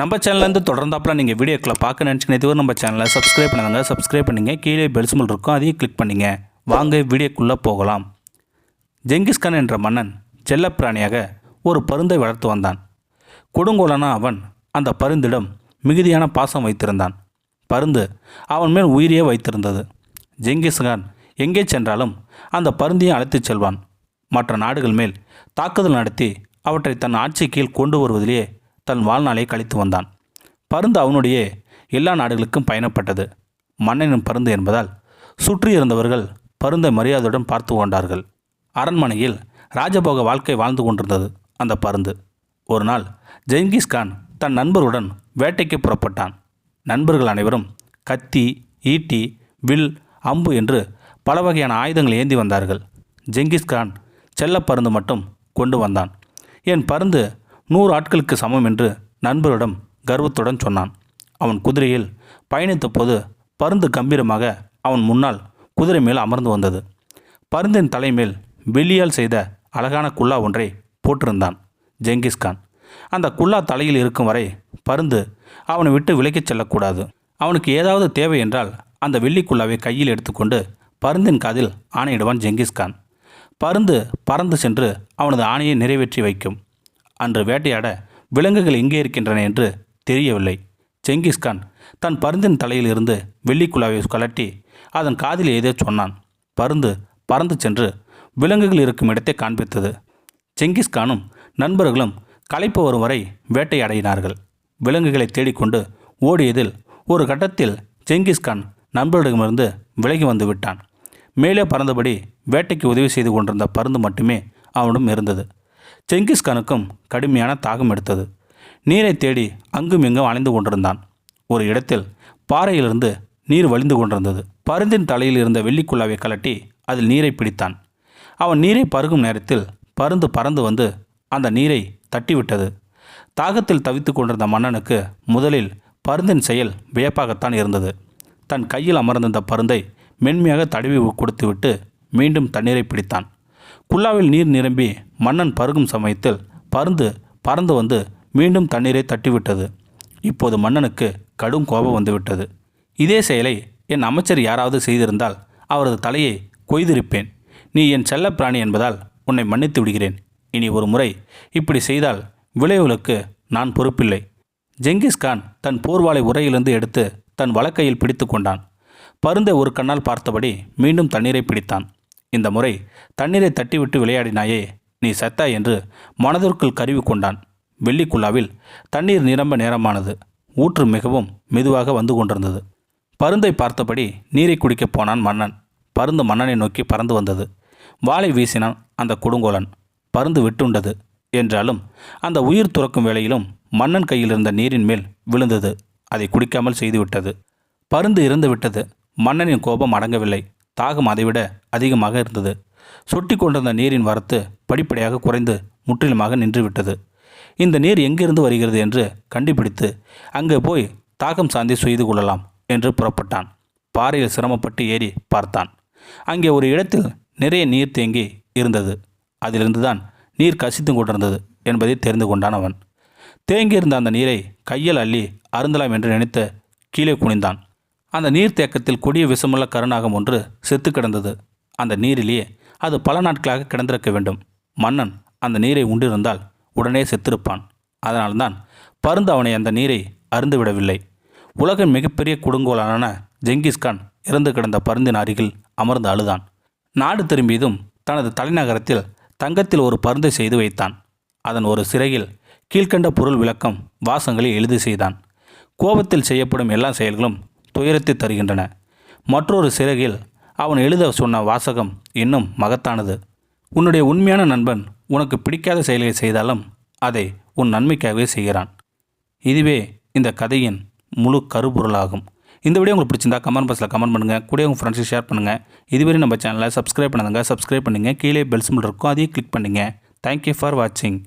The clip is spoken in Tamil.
நம்ம சேனல்லேருந்து தொடர்ந்தாப்பில் நீங்கள் வீடியோக்களை பார்க்க நினச்சிங்கன்னா இதுவரை நம்ம சேனலை சப்ஸ்கிரைப் பண்ணுங்கள் கீழே பெல் சிம்பல் இருக்கும் அதையும் கிளிக் பண்ணிங்க. வாங்க வீடியோக்குள்ளே போகலாம். ஜெங்கிஸ்கான் என்ற மன்னன் செல்லப்பிராணியாக ஒரு பருந்தை வளர்த்து வந்தான். கொடுங்கோலனா அவன் அந்த பருந்திடம் மிகுதியான பாசம் வைத்திருந்தான். பருந்து அவன் மேல் உயிரியே வைத்திருந்தது. ஜெங்கிஸ்கான் எங்கே சென்றாலும் அந்த பருந்தியை அழைத்துச் செல்வான். மற்ற நாடுகள் மேல் தாக்குதல் நடத்தி அவற்றை தன் ஆட்சி கீழ் கொண்டு வருவதிலேயே தன் வாழ்நாளை கழித்து வந்தான். பருந்து அவனுடைய எல்லா நாடுகளுக்கும் பயணப்பட்டது. மன்னனின் பருந்து என்பதால் சுற்றி இருந்தவர்கள் பருந்தை மரியாதையுடன் பார்த்து கொண்டார்கள். அரண்மனையில் ராஜபோக வாழ்க்கை வாழ்ந்து கொண்டிருந்தது அந்த பருந்து. ஒரு நாள் ஜெங்கிஸ்கான் தன் நண்பருடன் வேட்டைக்கு புறப்பட்டான். நண்பர்கள் அனைவரும் கத்தி, ஈட்டி, வில், அம்பு என்று பல வகையான ஆயுதங்கள் ஏந்தி வந்தார்கள். ஜெங்கிஸ்கான் செல்லப்பருந்து மட்டும் கொண்டு வந்தான். என் பருந்து 100 ஆட்களுக்கு சமம் என்று நண்பரிடம் கர்வத்துடன் சொன்னான். அவன் குதிரையில் பயணித்த போது பருந்து கம்பீரமாக அவன் முன்னால் குதிரை மேல் அமர்ந்து வந்தது. பருந்தின் தலைமேல் வெள்ளியால் செய்த அழகான குல்லா ஒன்றை போட்டிருந்தான் ஜெங்கிஸ்கான். அந்த குல்லா தலையில் இருக்கும் வரை பருந்து அவனை விட்டு விலக்கிச் செல்லக்கூடாது. அவனுக்கு ஏதாவது தேவை என்றால் அந்த வெள்ளிக்குல்லாவை கையில் எடுத்துக்கொண்டு பருந்தின் காதில் ஆணையிடுவான் ஜெங்கிஸ்கான். பருந்து பறந்து சென்று அவனது ஆணையை நிறைவேற்றி வைக்கும். அன்று வேட்டையாட விலங்குகள் எங்கே இருக்கின்றன என்று தெரியவில்லை. ஜெங்கிஸ்கான் தன் பருந்தின் தலையில் இருந்து வெள்ளிக்குழாவை கலட்டி அதன் காதில் ஏதோ சொன்னான். பருந்து பறந்து சென்று விலங்குகள் இருக்கும் இடத்தை காண்பித்தது. ஜெங்கிஸ்கானும் நண்பர்களும் களைப்பு வரும் வரை வேட்டையாடினார்கள். விலங்குகளை தேடிக்கொண்டு ஓடியதில் ஒரு கட்டத்தில் ஜெங்கிஸ்கான் நண்பர்களிடமிருந்து விலகி வந்து விட்டான். மேலே பறந்தபடி வேட்டைக்கு உதவி செய்து கொண்டிருந்த பருந்து மட்டுமே அவனிடம் இருந்தது. ஜெங்கிஸ்கானுக்கும் கடுமையான தாகம் எடுத்தது. நீரை தேடி அங்கும் இங்கும் அலைந்து கொண்டிருந்தான். ஒரு இடத்தில் பாறையிலிருந்து நீர் வழிந்து கொண்டிருந்தது. பருந்தின் தலையில் இருந்த வெள்ளிக்குள்ளாவை கலட்டி அதில் நீரை பிடித்தான். அவன் நீரை பருகும் நேரத்தில் பருந்து பறந்து வந்து அந்த நீரை தட்டிவிட்டது. தாகத்தில் தவித்து கொண்டிருந்த மன்னனுக்கு முதலில் பருந்தின் செயல் வியப்பாகத்தான் இருந்தது. தன் கையில் அமர்ந்திருந்த பருந்தை மென்மையாக தடவி கொடுத்துவிட்டு மீண்டும் தண்ணீரை பிடித்தான். குல்லாவில் நீர் நிரம்பி மன்னன் பருகும் சமயத்தில் பருந்து பறந்து வந்து மீண்டும் தண்ணீரை தட்டிவிட்டது. இப்போது மன்னனுக்கு கடும் கோபம் வந்துவிட்டது. இதே செயலை என் அமைச்சர் யாராவது செய்திருந்தால் அவரது தலையை கொய்திருப்பேன். நீ என் செல்லப்பிராணி என்பதால் உன்னை மன்னித்து விடுகிறேன். இனி ஒரு முறை இப்படி செய்தால் விளைவுகளுக்கு நான் பொறுப்பில்லை. ஜெங்கிஸ்கான் தன் போர்வாளை உரையிலிருந்து எடுத்து தன் வலக்கையில் பிடித்து கொண்டான். பருந்தை ஒரு கண்ணால் பார்த்தபடி மீண்டும் தண்ணீரை பிடித்தான். இந்த முறை தண்ணீரை தட்டிவிட்டு விளையாடினாயே, நீ செத்தாய் என்று மனதிற்குள் கருவி கொண்டான். வெள்ளிக்குள்ளாவில் தண்ணீர் நிரம்ப நேரமானது. ஊற்று மிகவும் மெதுவாக வந்து கொண்டிருந்தது. பருந்தை பார்த்தபடி நீரை குடிக்கப் போனான் மன்னன். பருந்து மன்னனை நோக்கி பறந்து வந்தது. வாளை வீசினான் அந்த கொடுங்கோலன். பருந்து விட்டுண்டது. என்றாலும் அந்த உயிர் துறக்கும் வேளையிலும் மன்னன் கையில் இருந்த நீரின் மேல் விழுந்தது. அதை குடிக்காமல் செய்துவிட்டது. பருந்து இறந்து விட்டது. மன்னனின் கோபம் அடங்கவில்லை. தாகம் அதைவிட அதிகமாக இருந்தது. சொட்டி கொண்டிருந்த நீரின் வரத்து படிப்படியாக குறைந்து முற்றிலுமாக நின்றுவிட்டது. இந்த நீர் எங்கிருந்து வருகிறது என்று கண்டுபிடித்து அங்கே போய் தாகம் சாந்தி செய்து கொள்ளலாம் என்று புறப்பட்டான். பாறையில் சிரமப்பட்டு ஏறி பார்த்தான். அங்கே ஒரு இடத்தில் நிறைய நீர் தேங்கி இருந்தது. அதிலிருந்துதான் நீர் கசித்து கொண்டிருந்தது என்பதை தெரிந்து கொண்டான் அவன். தேங்கியிருந்த அந்த நீரை கையில் அள்ளி அருந்தலாம் என்று நினைத்து கீழே குனிந்தான். அந்த நீர்த்தேக்கத்தில் கொடிய விஷமுள்ள கருநாகம் ஒன்று செத்து கிடந்தது. அந்த நீரிலேயே அது பல நாட்களாக கிடந்திருக்க வேண்டும். மன்னன் அந்த நீரை உண்டிருந்தால் உடனே செத்திருப்பான். அதனால்தான் பருந்து அவனை அந்த நீரை அருந்துவிடவில்லை. உலகின் மிகப்பெரிய கொடுங்கோலான ஜெங்கிஸ்கான் இறந்து கிடந்த பருந்தின் அருகில் அமர்ந்து அழுதான். நாடு திரும்பியதும் தனது தலைநகரத்தில் தங்கத்தில் ஒரு பருந்தை செய்து வைத்தான். அதன் ஒரு சிறையில் கீழ்கண்ட பொருள் விளக்கம் வாசங்களை எழுதி செய்தான். கோபத்தில் செய்யப்படும் எல்லா செயல்களும் துயரத்தை தருகின்றன. மற்றொரு சிறகில் அவன் எழுத சொன்ன வாசகம் இன்னும் மகத்தானது. உன்னுடைய உண்மையான நண்பன் உனக்கு பிடிக்காத செயல்களை செய்தாலும் அதை உன் நன்மைக்காகவே செய்கிறான். இதுவே இந்த கதையின் முழு கருப்பொருளாகும். இந்த வீடியோ உங்களுக்கு பிடிச்சிருந்தா கமெண்ட் பாக்ஸில் கமெண்ட் பண்ணுங்கள். கூட உங்கள் ஃப்ரெண்ட்ஸுக்கு ஷேர் பண்ணுங்கள். இதுவரை நம்ம சேனலை சப்ஸ்கிரைப் பண்ணுங்கள். கீழே பெல் சிம்பல் இருக்கும், அதையும் கிளிக் பண்ணுங்கள். தேங்க்யூ ஃபார் வாட்சிங்.